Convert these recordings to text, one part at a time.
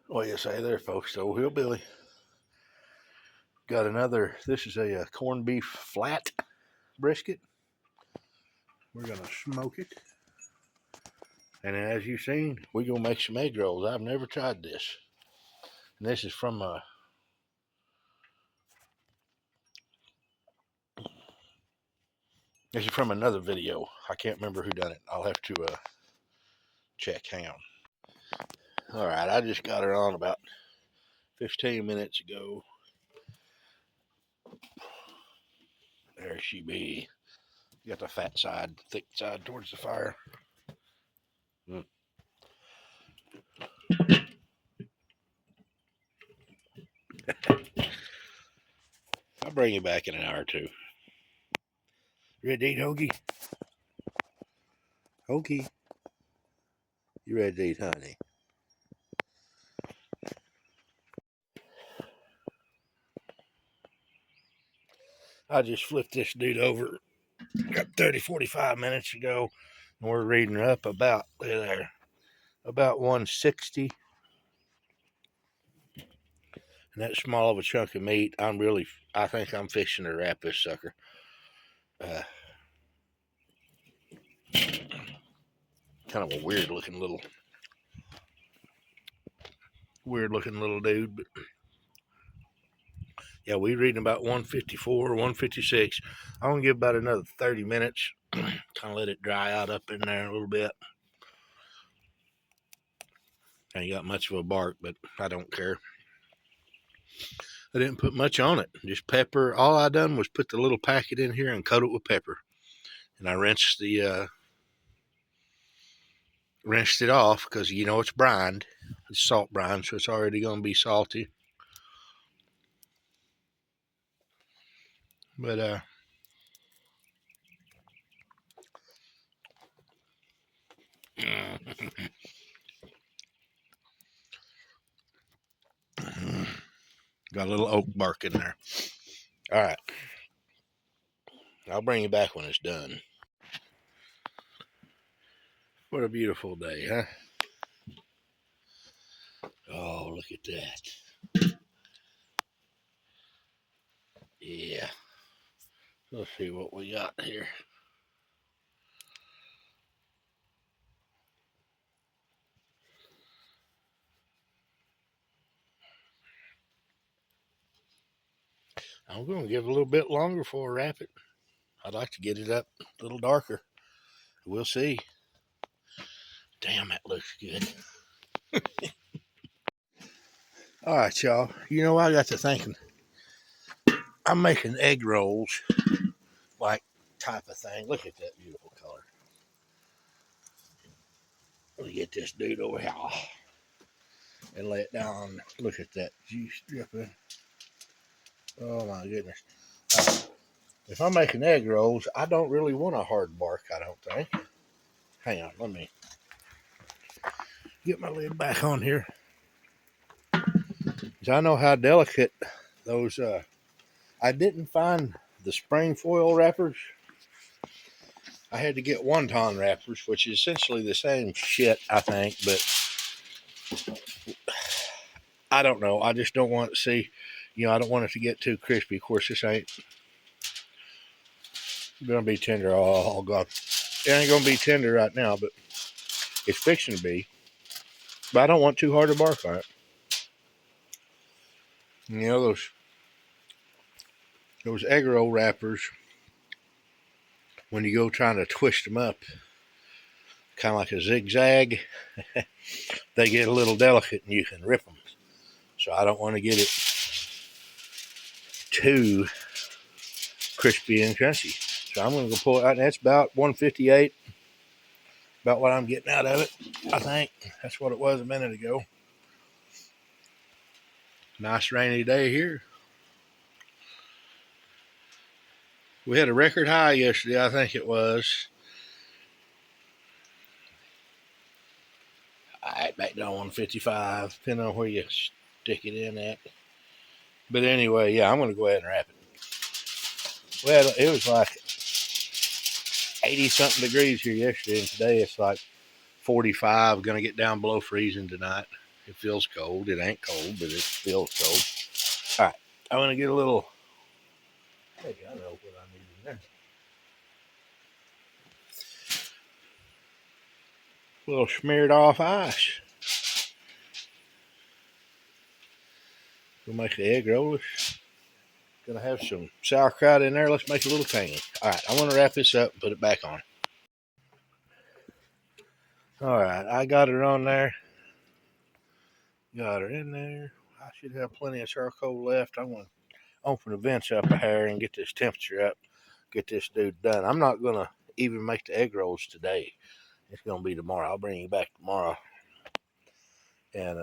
What do you say there, folks? Old Hillbilly. Got another, this is a corned beef flat brisket. We're going to smoke it. And as you've seen, we're going to make some egg rolls. I've never tried this. And this is from another video. I can't remember who done it. I'll have to check. Hang on. All right, I just got her on about 15 minutes ago. There she be. Got the fat side, thick side towards the fire. I'll bring you back in an hour or two. Ready to eat, Hoagie? Hoagie, you ready to eat, honey? I just flipped this dude over got 30, 45 minutes ago, and we're reading up about there, about 160. And that small of a chunk of meat, I think I'm fixing to wrap this sucker. Kind of a weird looking little dude, but yeah, we're reading about 154, 156. I'm gonna give about another 30 minutes, kind of let it dry out up in there a little bit. Ain't got much of a bark, but I don't care. I didn't put much on it, just pepper. All I done was put the little packet in here and coat it with pepper. And I rinsed it off because it's brined. It's salt brine, so it's already going to be salty. But got a little oak bark in there. All right, I'll bring you back when it's done. What a beautiful day, huh? Oh, look at that. Yeah. Let's see what we got here. I'm going to give it a little bit longer before I wrap it. I'd like to get it up a little darker. We'll see. Damn, that looks good. All right, y'all. I got to thinking. I'm making egg rolls, like type of thing. Look at that beautiful color. Let me get this dude over here and lay it down. Look at that juice dripping. Oh my goodness. If I'm making egg rolls, I don't really want a hard bark, I don't think. Hang on, let me get my lid back on here. Because I know how delicate those, I didn't find the spring foil wrappers. I had to get wonton wrappers, which is essentially the same shit, I think, but I don't know. I just don't want to see, I don't want it to get too crispy. Of course, this ain't going to be tender. Oh, God. It ain't going to be tender right now, but it's fixing to be. But I don't want too hard to bark on it. Those egg roll wrappers, when you go trying to twist them up, kind of like a zigzag, they get a little delicate and you can rip them. So I don't want to get it too crispy and crunchy. So I'm going to go pull it out, and that's about 158, about what I'm getting out of it, I think. That's what it was a minute ago. Nice rainy day here. We had a record high yesterday, I think it was. All right, back down 155, depending on where you stick it in at. But anyway, yeah, I'm going to go ahead and wrap it. Well, it was like 80-something degrees here yesterday, and today it's like 45, going to get down below freezing tonight. It feels cold. It ain't cold, but it feels cold. All right, I want to get a little. Hey, I know what I need in there. A little smeared off ice. We'll make the egg rollers. Gonna have some sauerkraut in there. Let's make it a little tangy. All right, I want to wrap this up and put it back on. All right, I got her on there. Got her in there. I should have plenty of charcoal left. I want to open the vents up a hair and get this temperature up. Get this dude done. I'm not gonna even make the egg rolls today. It's gonna be tomorrow. I'll bring you back tomorrow, and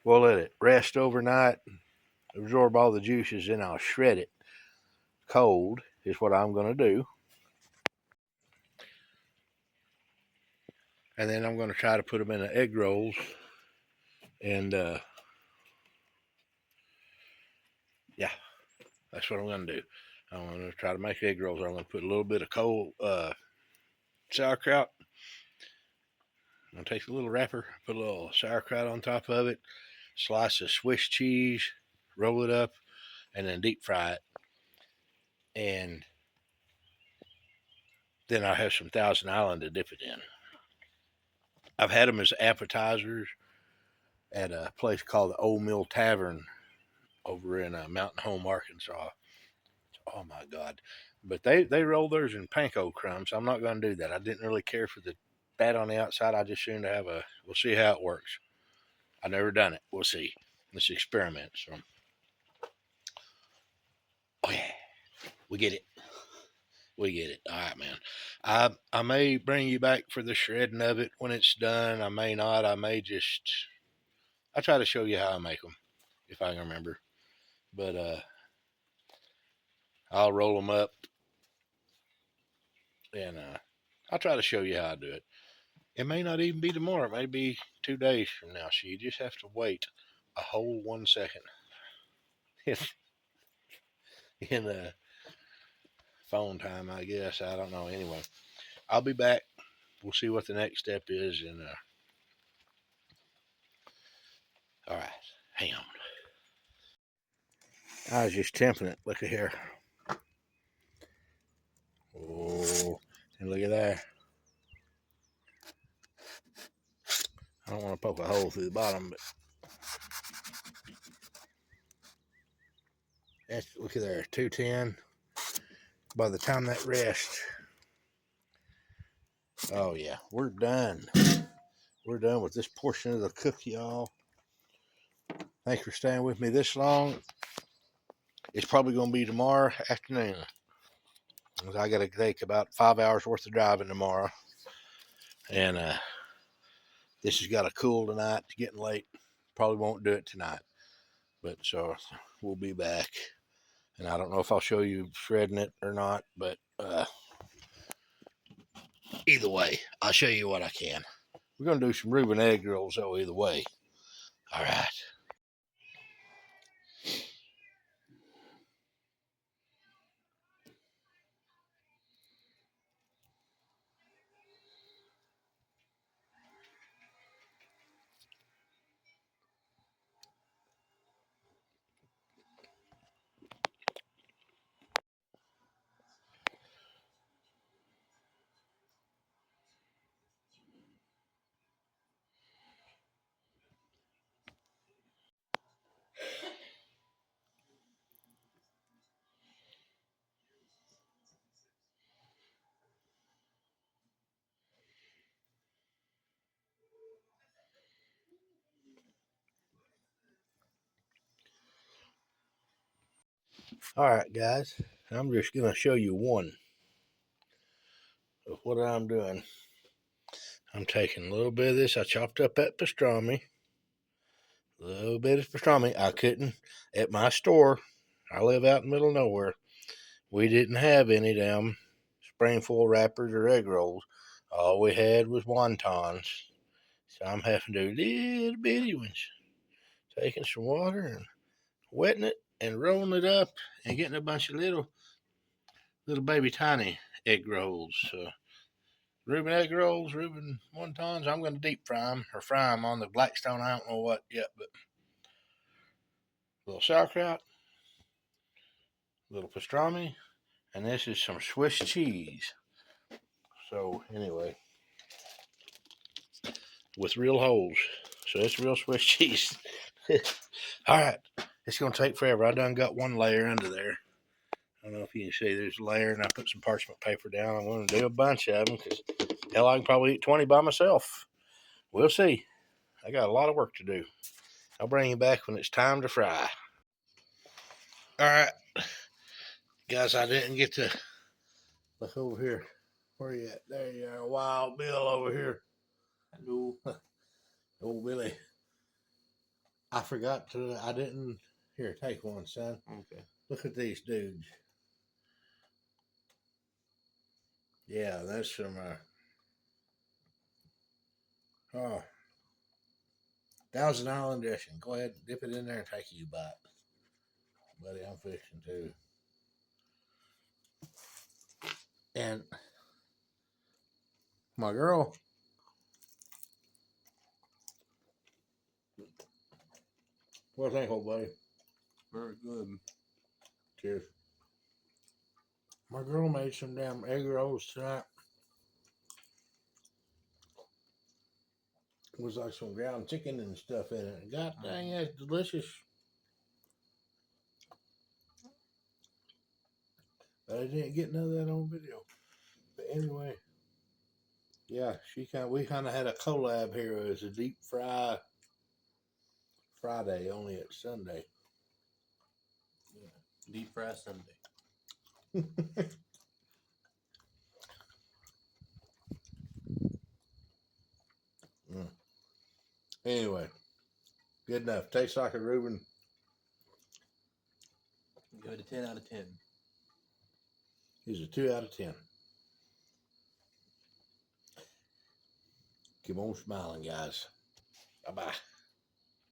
we'll let it rest overnight, absorb all the juices, and I'll shred it cold. Is what I'm gonna do. And then I'm going to try to put them in the egg rolls. And yeah, that's what I'm going to do. I'm going to try to make egg rolls. I'm going to put a little bit of cold sauerkraut. I'm going to take a little wrapper, put a little sauerkraut on top of it, slice of Swiss cheese, roll it up, and then deep fry it. And then I'll have some Thousand Island to dip it in. I've had them as appetizers at a place called the Old Mill Tavern over in Mountain Home, Arkansas. Oh my God. But they roll theirs in panko crumbs. I'm not going to do that. I didn't really care for the fat on the outside. I just soon to have we'll see how it works. I've never done it. We'll see. Let's experiment. So, oh yeah, we get it. We get it. All right, man. I may bring you back for the shredding of it when it's done. I may not. I may just. I try to show you how I make them if I can remember. But I'll roll them up and I'll try to show you how I do it. It may not even be tomorrow. It may be 2 days from now. So you just have to wait a whole 1 second in the phone time, I guess. I don't know. Anyway, I'll be back. We'll see what the next step is. And all right, hang on. I was just temping it. Look at here. Oh, and look at that. I don't want to poke a hole through the bottom, but that's, look at there, 210. By the time that rests, oh yeah, we're done. We're done with this portion of the cook, y'all. Thanks for staying with me this long. It's probably going to be tomorrow afternoon. I got to take about 5 hours worth of driving tomorrow. And this has got to cool tonight. It's getting late. Probably won't do it tonight. But so we'll be back. And I don't know if I'll show you shredding it or not. But either way, I'll show you what I can. We're going to do some Reuben egg rolls, though, either way. All right. All right, guys. I'm just going to show you one of what I'm doing. I'm taking a little bit of this. I chopped up that pastrami. A little bit of pastrami. I couldn't, at my store, I live out in the middle of nowhere. We didn't have any damn spring foil wrappers or egg rolls. All we had was wontons. So I'm having to do little bitty ones. Taking some water and wetting it and rolling it up and getting a bunch of little baby tiny egg rolls. Reuben egg rolls, Reuben wontons. I'm going to deep fry them or fry them on the Blackstone. I don't know what yet, but a little sauerkraut, a little pastrami, and this is some Swiss cheese. So anyway, with real holes. So it's real Swiss cheese. All right, it's going to take forever. I done got one layer under there. I don't know if you can see there's a layer, and I put some parchment paper down. I'm going to do a bunch of them because hell, I can probably eat 20 by myself. We'll see. I got a lot of work to do. I'll bring you back when it's time to fry. All right, guys, I didn't get to look over here. Where you at? There you are, Wild Bill over here. Hello. Old Billy. I forgot to, I didn't. Here, take one, son. Okay. Look at these dudes. Yeah, that's from, oh, Thousand Island dressing. Go ahead, dip it in there and take you a bite. Buddy, I'm fishing too. And my girl, what do you think, old buddy? Very good. Cheers. My girl made some damn egg rolls tonight. It was like some ground chicken and stuff in it. God dang, that's delicious. But I didn't get none of that on video. But anyway, yeah, we kind of had a collab here. It was a deep fry Friday, only at Sunday. Yeah. Deep fry Sunday. Anyway, good enough. Tastes like a Reuben. Give it a 10 out of 10. He's a 2 out of 10. Keep on smiling, guys. Bye-bye.